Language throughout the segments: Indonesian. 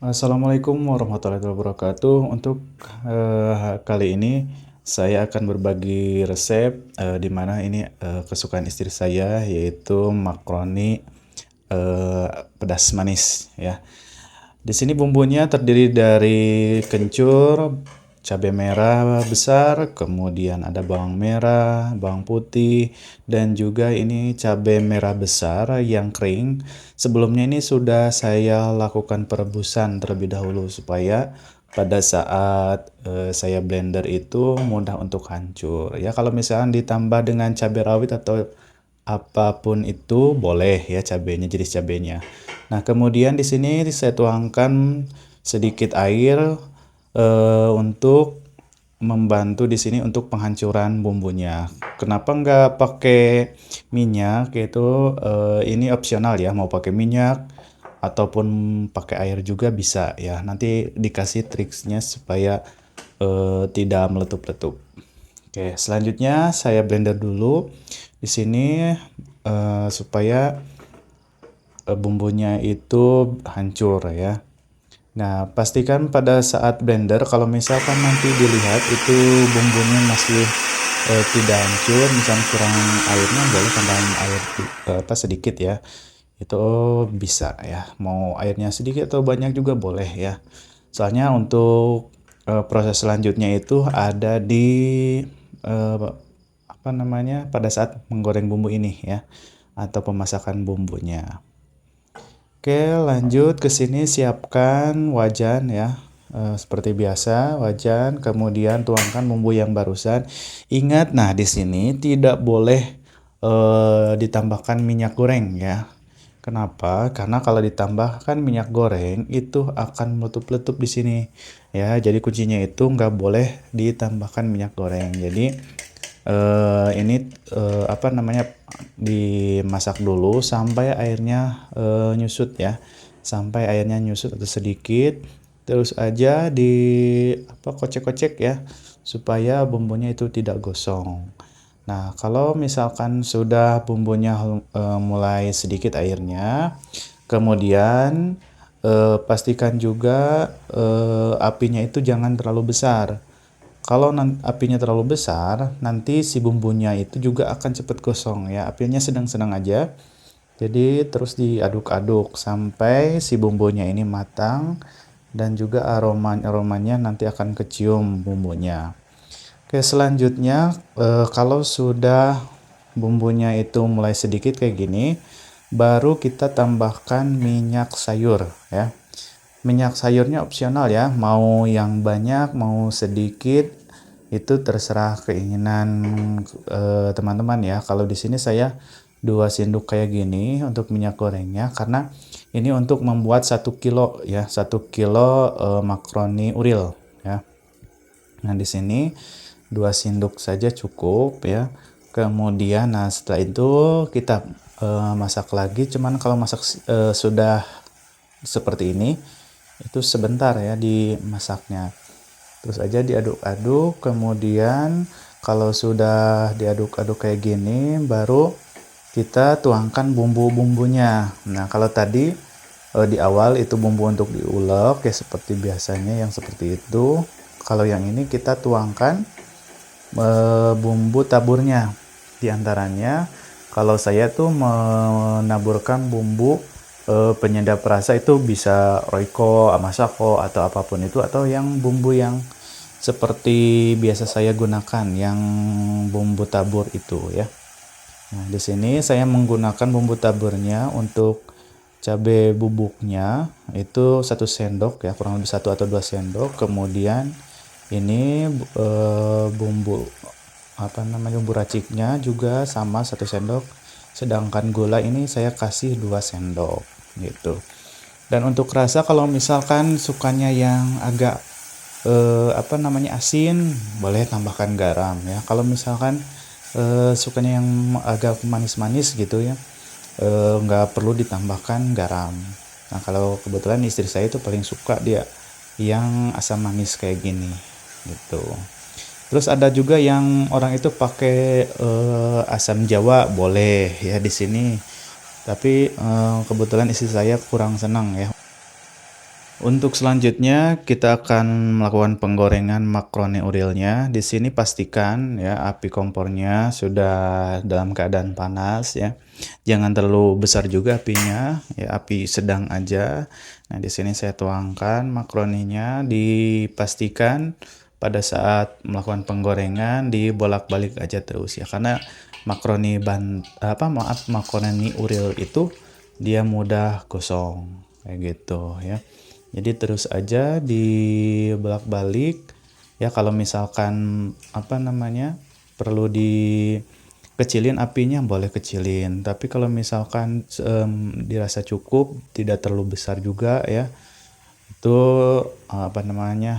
Assalamualaikum warahmatullahi wabarakatuh. Untuk kali ini saya akan berbagi resep di mana ini kesukaan istri saya yaitu makaroni pedas manis ya. Di sini bumbunya terdiri dari kencur, cabai merah besar, kemudian ada bawang merah, bawang putih, dan juga ini cabai merah besar yang kering. Sebelumnya ini sudah saya lakukan perebusan terlebih dahulu supaya pada saat saya blender itu mudah untuk hancur. Ya, kalau misalkan ditambah dengan cabai rawit atau apapun itu boleh ya cabenya, jenis cabenya. Nah, kemudian di sini saya tuangkan sedikit air untuk membantu di sini untuk penghancuran bumbunya. Kenapa nggak pakai minyak? Itu ini opsional ya, mau pakai minyak ataupun pakai air juga bisa ya. Nanti dikasih triksnya supaya tidak meletup-letup. Oke, selanjutnya saya blender dulu di sini supaya bumbunya itu hancur ya. Nah, pastikan pada saat blender kalau misalkan nanti dilihat itu bumbunya masih tidak hancur, misalnya kurang airnya, boleh tambahin air sedikit ya. Itu bisa ya. Mau airnya sedikit atau banyak juga boleh ya. Soalnya untuk proses selanjutnya itu ada di eh, apa namanya pada saat menggoreng bumbu ini ya atau pemasakan bumbunya. Oke, lanjut ke sini siapkan wajan ya. Seperti biasa, wajan, kemudian tuangkan bumbu yang barusan. Ingat, nah di sini tidak boleh ditambahkan minyak goreng ya. Kenapa? Karena kalau ditambahkan minyak goreng itu akan meletup-letup di sini ya. Jadi kuncinya itu nggak boleh ditambahkan minyak goreng. Jadi ini apa namanya dimasak dulu sampai airnya nyusut ya, sampai airnya nyusut atau sedikit, terus aja di apa kocek-kocek ya supaya bumbunya itu tidak gosong. Nah, kalau misalkan sudah bumbunya mulai sedikit airnya, kemudian pastikan juga apinya itu jangan terlalu besar. Kalau apinya terlalu besar, nanti si bumbunya itu juga akan cepat gosong ya. Apinya sedang-sedang aja. Jadi terus diaduk-aduk sampai si bumbunya ini matang dan juga aromanya nanti akan kecium bumbunya. Oke, selanjutnya kalau sudah bumbunya itu mulai sedikit kayak gini, baru kita tambahkan minyak sayur ya. Minyak sayurnya opsional ya, mau yang banyak, mau sedikit, itu terserah keinginan teman-teman ya. Kalau di sini saya 2 sendok kayak gini untuk minyak gorengnya, karena ini untuk membuat 1 kilo ya, 1 kilo makaroni uril ya. Nah di sini 2 sendok saja cukup ya. Kemudian, nah setelah itu kita masak lagi. Cuman kalau masak sudah seperti ini, itu sebentar ya dimasaknya, terus aja diaduk-aduk. Kemudian kalau sudah diaduk-aduk kayak gini baru kita tuangkan bumbu-bumbunya. Nah kalau tadi di awal itu bumbu untuk diulek ya seperti biasanya yang seperti itu. Kalau yang ini kita tuangkan bumbu taburnya. Diantaranya kalau saya tuh menaburkan bumbu penyedap rasa itu bisa Royco, Amasako atau apapun itu, atau yang bumbu yang seperti biasa saya gunakan yang bumbu tabur itu ya. Nah, di sini saya menggunakan bumbu taburnya untuk cabai bubuknya itu 1 sendok ya, kurang lebih 1 atau 2 sendok. Kemudian ini bumbu apa namanya bumbu raciknya juga sama 1 sendok. Sedangkan gula ini saya kasih 2 sendok gitu. Dan untuk rasa kalau misalkan sukanya yang agak apa namanya asin, boleh tambahkan garam ya. Kalau misalkan sukanya yang agak manis-manis gitu ya, nggak perlu ditambahkan garam. Nah kalau kebetulan istri saya itu paling suka dia yang asam manis kayak gini gitu. Terus ada juga yang orang itu pakai asam Jawa, boleh ya di sini. Tapi kebetulan istri saya kurang senang ya Untuk selanjutnya kita akan melakukan penggorengan makaroni urilnya. Di sini pastikan ya api kompornya sudah dalam keadaan panas ya. Jangan terlalu besar juga apinya, ya api sedang aja. Nah, di sini saya tuangkan makaroninya, dipastikan pada saat melakukan penggorengan dibolak-balik aja terus ya, karena makaroni uril itu dia mudah gosong kayak gitu ya. Jadi terus aja dibolak-balik ya. Kalau misalkan perlu dikecilin apinya, boleh kecilin. Tapi kalau misalkan dirasa cukup, tidak terlalu besar juga ya, itu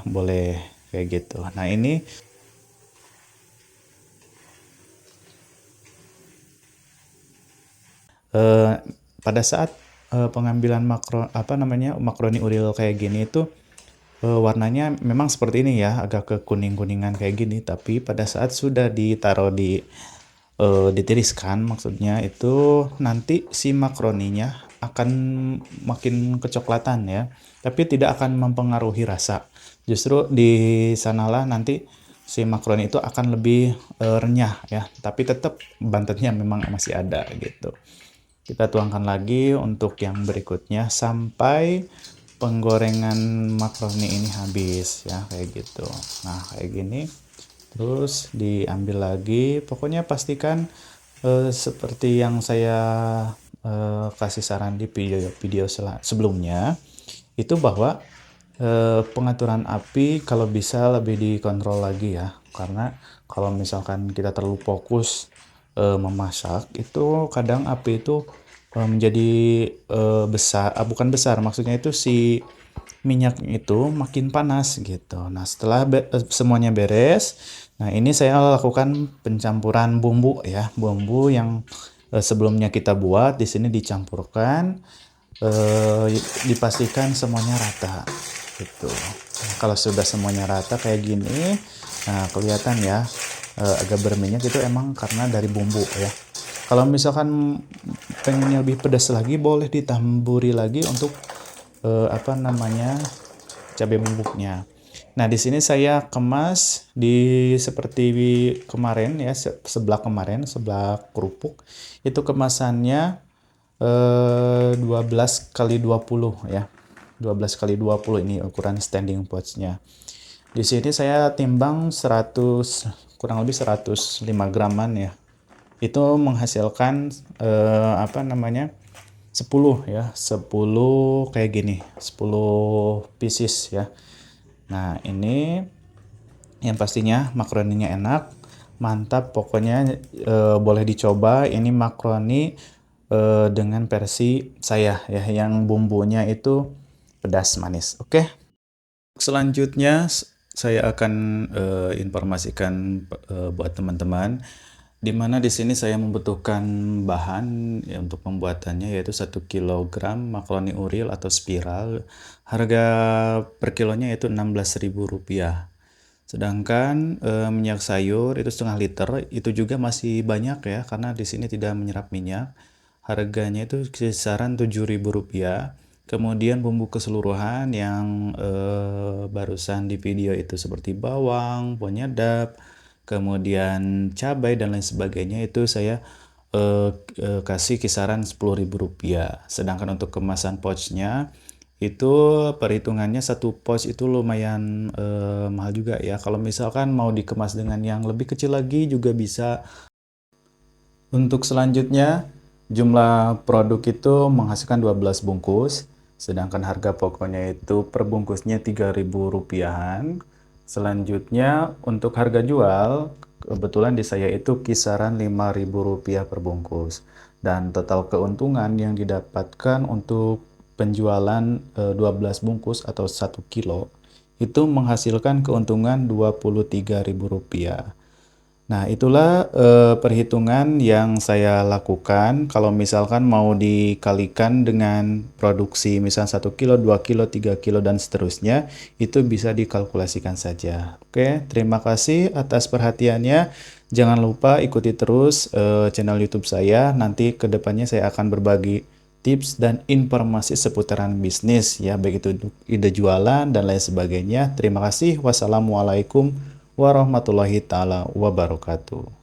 boleh kayak gitu. Nah, ini pada saat pengambilan makaroni uril kayak gini itu warnanya memang seperti ini ya, agak ke kuning-kuningan kayak gini. Tapi pada saat sudah ditiriskan, maksudnya itu nanti si makaroninya akan makin kecoklatan ya, tapi tidak akan mempengaruhi rasa. Justru di sanalah nanti si makaroni itu akan lebih renyah ya, tapi tetap bantetnya memang masih ada gitu. Kita tuangkan lagi untuk yang berikutnya sampai penggorengan makaroni ini habis ya, kayak gitu. Nah, kayak gini. Terus diambil lagi. Pokoknya pastikan seperti yang saya kasih saran di video sebelumnya itu, bahwa pengaturan api kalau bisa lebih dikontrol lagi ya, karena kalau misalkan kita terlalu fokus memasak, itu kadang api itu menjadi besar, bukan besar, maksudnya itu si minyak itu makin panas gitu. Nah, setelah semuanya beres, nah ini saya lakukan pencampuran bumbu ya, bumbu yang sebelumnya kita buat di sini dicampurkan, dipastikan semuanya rata gitu. Nah, kalau sudah semuanya rata kayak gini, nah kelihatan ya agak berminyak, itu emang karena dari bumbu ya. Kalau misalkan pengennya lebih pedas lagi, boleh ditamburi lagi untuk cabai bubuknya. Nah, di sini saya kemas seperti kemarin ya, seblak kerupuk. Itu kemasannya 12 kali 20 ya. 12 kali 20 ini ukuran standing pouch-nya. Di sini saya timbang kurang lebih 105 graman ya. Itu menghasilkan 10 ya, 10 kayak gini, 10 pieces ya. Nah, ini yang pastinya makaroninya enak, mantap pokoknya. Boleh dicoba ini makaroni dengan versi saya ya, yang bumbunya itu pedas manis. Oke. Selanjutnya saya akan informasikan buat teman-teman, di mana di sini saya membutuhkan bahan ya untuk pembuatannya, yaitu 1 kg makaroni uril atau spiral. Harga per kilonya yaitu Rp16.000. Sedangkan minyak sayur itu setengah liter, itu juga masih banyak ya, karena di sini tidak menyerap minyak. Harganya itu kisaran Rp7.000. Kemudian bumbu keseluruhan yang barusan di video itu seperti bawang, penyedap, kemudian cabai dan lain sebagainya, itu saya kasih kisaran Rp10.000. Sedangkan untuk kemasan pouchnya itu perhitungannya, satu pouch itu lumayan mahal juga ya. Kalau misalkan mau dikemas dengan yang lebih kecil lagi juga bisa. Untuk selanjutnya, jumlah produk itu menghasilkan 12 bungkus, sedangkan harga pokoknya itu per bungkusnya Rp3.000-an. Selanjutnya untuk harga jual, kebetulan di saya itu kisaran Rp5.000 per bungkus. Dan total keuntungan yang didapatkan untuk penjualan 12 bungkus atau 1 kilo itu menghasilkan keuntungan Rp23.000. Nah, itulah perhitungan yang saya lakukan. Kalau misalkan mau dikalikan dengan produksi misal 1 kilo, 2 kilo, 3 kilo, dan seterusnya, itu bisa dikalkulasikan saja. Oke, terima kasih atas perhatiannya. Jangan lupa ikuti terus channel YouTube saya. Nanti ke depannya saya akan berbagi tips dan informasi seputaran bisnis ya, baik itu untuk ide jualan dan lain sebagainya. Terima kasih. Wassalamualaikum warahmatullahi taala wabarakatuh.